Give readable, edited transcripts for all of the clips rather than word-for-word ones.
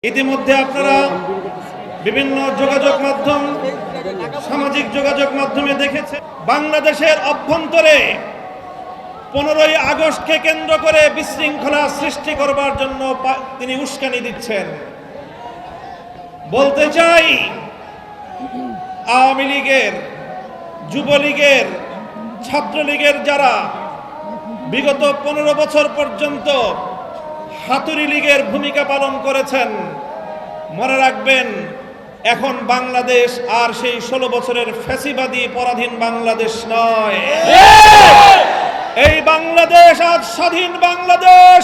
ইতিমধ্যে আপনারা বিভিন্ন যোগাযোগ মাধ্যম সামাজিক যোগাযোগ মাধ্যমে দেখেছেন বাংলাদেশের অভ্যন্তরে 15ই আগস্টকে কেন্দ্র করে বিশৃঙ্খলা সৃষ্টি করবার জন্য তিনি উস্কানি দিচ্ছেন। বলতে চাই, আওয়ামী লীগের, যুবলীগের, ছাত্রলীগের যারা বিগত 15 বছর পর্যন্ত হাতুড়ি লীগের ভূমিকা পালন করেছেন, মনে রাখবেন এখন বাংলাদেশ আর সেই 16 বছরের ফ্যাসিবাদী পরাধীন বাংলাদেশ নয়। এই বাংলাদেশ আজ স্বাধীন বাংলাদেশ।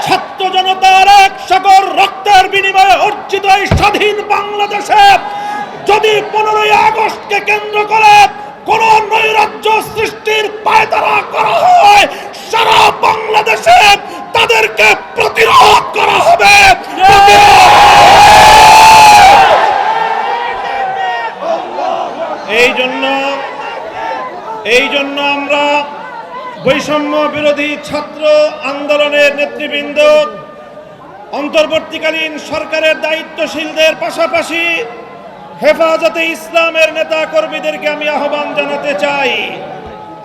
ছাত্র জনতার এক সকল রক্তের বিনিময়ে অর্জিত এই স্বাধীন বাংলাদেশে যদি 15ই আগস্টকে কেন্দ্র করে কোন নৈরাজ্য সৃষ্টির পায়তারা করা হয়, সারা বাংলাদেশে তাদেরকে প্রতিরোধ করা হবে। এই জন্য আমরা বৈষম্য বিরোধী ছাত্র আন্দোলনের নেতৃবৃন্দ, অন্তর্বর্তীকালীন সরকারের দায়িত্বশীলদের পাশাপাশি হেফাজতে ইসলামের নেতা কর্মীদেরকে আমি আহ্বান জানাতে চাই,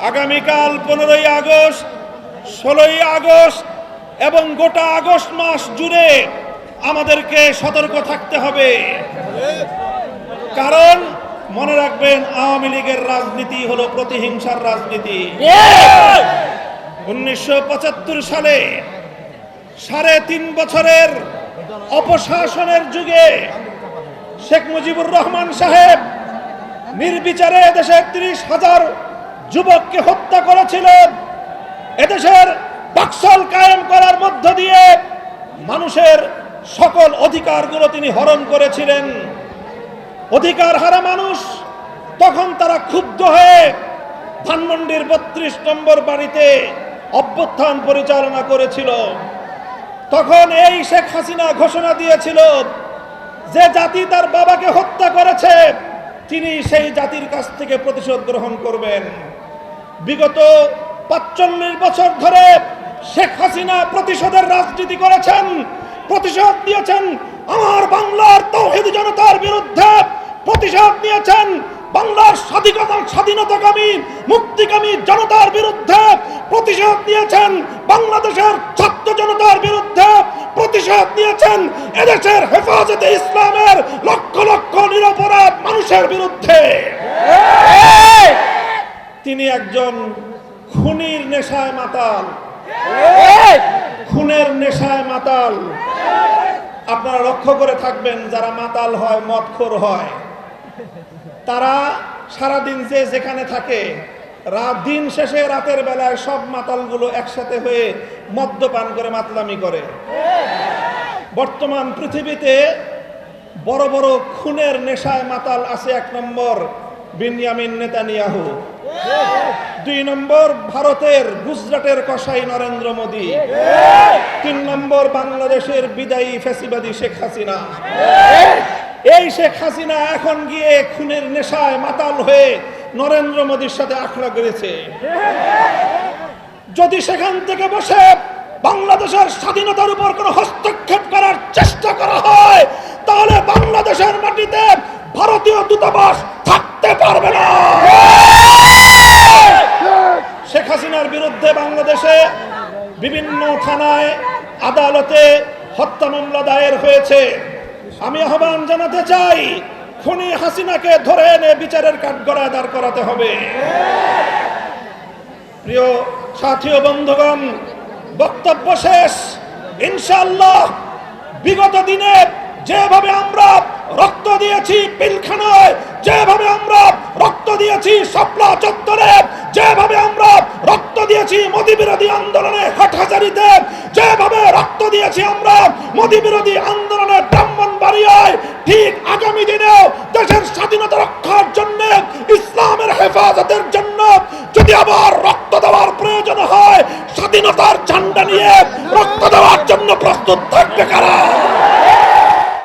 আগামীকাল 15ই আগস্ট, 16ই আগস্ট এবং গোটা আগস্ট মাস জুড়ে আমাদেরকে সতর্ক থাকতে হবে। কারণ মনে রাখবেন, আওয়ামী লীগের রাজনীতি হলো প্রতিহিংসার রাজনীতি। 1975 সালে 3.5 বছরের অপশাসনের যুগে শেখ মুজিবুর রহমান সাহেব নির্বিচারে দেশের 30,000 যুবককে হত্যা করেছিলেন। এদেশের বাকশাল কায়েম করার মধ্য দিয়ে মানুষের সকল অধিকারগুলো তিনি হরণ করেছিলেন। অধিকার হারা মানুষ তখন তারা ক্ষুব্ধ হয়ে ধানমন্ডির 32 নম্বর বাড়িতে অভ্যুত্থান পরিচালনা করেছিল। তখন এই শেখ হাসিনা ঘোষণা দিয়েছিল যে জাতি তার বাবাকে হত্যা করেছে তিনি সেই জাতির কাছ থেকে প্রতিশোধ গ্রহণ করবেন। বিগত 45 বছর ধরে শেখ হাসিনা প্রতিশোধের রাজনীতি করেছেন, প্রতিশোধ দিয়েছেন আমার বাংলার তাওহীদ জনতার বিরুদ্ধে, প্রতিশোধ নিয়েছেন বাংলার স্বাধীনতাকামী মুক্তিকামী জনতার বিরুদ্ধে, প্রতিশোধ নিয়েছেন বাংলাদেশের ছাত্র জনতার বিরুদ্ধে, প্রতিশোধ নিয়েছেন এদেশের হেফাজতে ইসলামের লক্ষ লক্ষ নিরপরাধ মানুষের বিরুদ্ধে। তিনি একজন খুনির নেশায় মাতাল, খুনের নেশায় মাতাল। আপনারা লক্ষ্য করে থাকবেন, যারা মাতাল হয়, মদখোর হয়, তারা সারাদিন যে যেখানে থাকে, দিন শেষে রাতের বেলায় সব মাতালগুলো একসাথে হয়ে মদ্যপান করে মাতলামি করে। বর্তমান পৃথিবীতে বড় বড় খুনের নেশায় মাতাল আছে। 1 নম্বর বিনিয়ামিন নেতানিয়াহু, 2 নম্বর ভারতের গুজরাটের কসাই নরেন্দ্র মোদী, 3 নম্বর বাংলাদেশের বিদায়ী ফ্যাসিবাদী শেখ হাসিনা। এই শেখ হাসিনা এখন গিয়ে খুনের নেশায় মাতাল হয়ে নরেন্দ্র মোদীর সাথে আখড়া করেছে। যদি সেখান থেকে বসে বাংলাদেশের স্বাধীনতার উপর কোনো হস্তক্ষেপ করার চেষ্টা করা হয়, তাহলে বাংলাদেশের মাটিতে ভারতীয় দূতাবাস থাকতে পারবে না। শেখ হাসিনার বিরুদ্ধে বাংলাদেশে বিভিন্ন থানায়, আদালতে হত্যা মামলা দায়ের হয়েছে। আমি আহ্বান জানাতে চাই, খুনি হাসিনাকে ধরে এনে বিচারের কাঠগড়ায় দাঁড় করাতে হবে। প্রিয় সাথী ও বন্ধুগণ, বক্তব্য শেষ। ইনশাআল্লাহ বিগত দিনে যেভাবে আমরা রক্ত দিয়েছি পিলখানায়, যেভাবে আমরা রক্ত দিয়েছি শাপলা চত্বরে, যেভাবে আমরা রক্ত দিয়েছি মোদী বিরোধী আন্দোলনে হাটহাজারীতে, যেভাবে রক্ত দিয়েছি আমরা মোদী বিরোধী আন্দোলনে ব্রাহ্মণবাড়িয়ায়, ঠিক আগামী দিনেও দেশের স্বাধীনতা রক্ষার জন্য, ইসলামের হেফাজতের জন্য যদি আবার রক্ত দেওয়ার প্রয়োজন হয়, স্বাধীনতার ঝান্ডা নিয়ে রক্ত দেওয়ার জন্য প্রস্তুত থাকবে কারা?